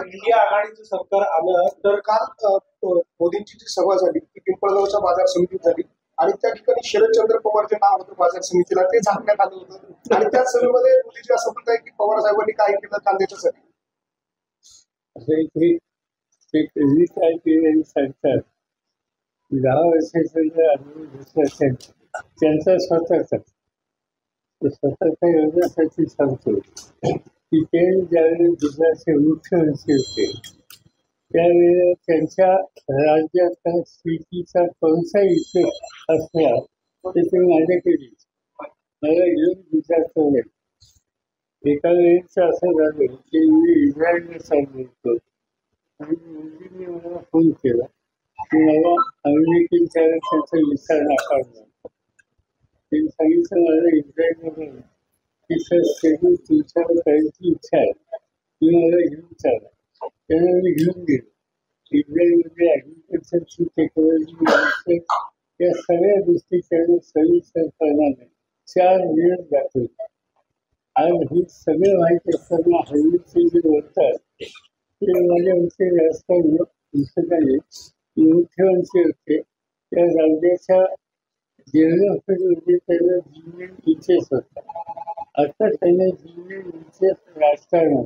India आघाडीचं सरकार आलं तर काल मोदींची जी सभा झाली ती पिंपळगावच्या बाजार समितीत झाली आणि त्या ठिकाणी शरदचंद्र पवारचे नाव होतं बाजार समितीला, ते झाकण्यात आलं होतं आणि त्याच सभेमध्ये मोदीजी असं म्हणत आहे की पवार साहेबांनी काय केलं कांद्याच्यासाठी. काय केलेली सरकार 10 वर्षाचा अनुभव घेतला असेल त्यांचा स्वतःच्या योजनेसाठी सांगतो की ते ज्यावेळी गुजरातचे मुख्यमंत्री होते त्यावेळेला त्यांच्या राज्याचा स्थितीचा कोणताही इथे असला तर ते माझ्याकडे मला घेऊन गुजरातमध्ये एका वेळेचं असं झालं की मी इस्रायलला चाललो होतो आणि मोदींनी मला फोन केला की मला अमेरिकेच्या त्यांचा विचार नाकारला. त्यांनी सांगितलं मला इस्रायलमध्ये तिथं शेड्यूल तुमच्याकडे करायची इच्छा आहे, तुम्ही मला घेऊन चाला. त्यांना मी घेऊन गेलो. इस्रायलमध्ये ॲग्रिकल्चरची टेक्नॉलॉजी या सगळ्या गोष्टी त्यांना सविस्तरपणाने 4 दिवस दाखवले. आज हे सगळं माहीत असताना हल्लीचे जे बोलतात ते माझ्या होते राजकारण दिसत आहे. मुख्यमंत्री होते त्या राज्याच्या डेव्हलपमेंटमध्ये त्यांना जिनियन इंटरेस्ट होता. आता त्यांना जिनियन इंटरेस्ट राजकारण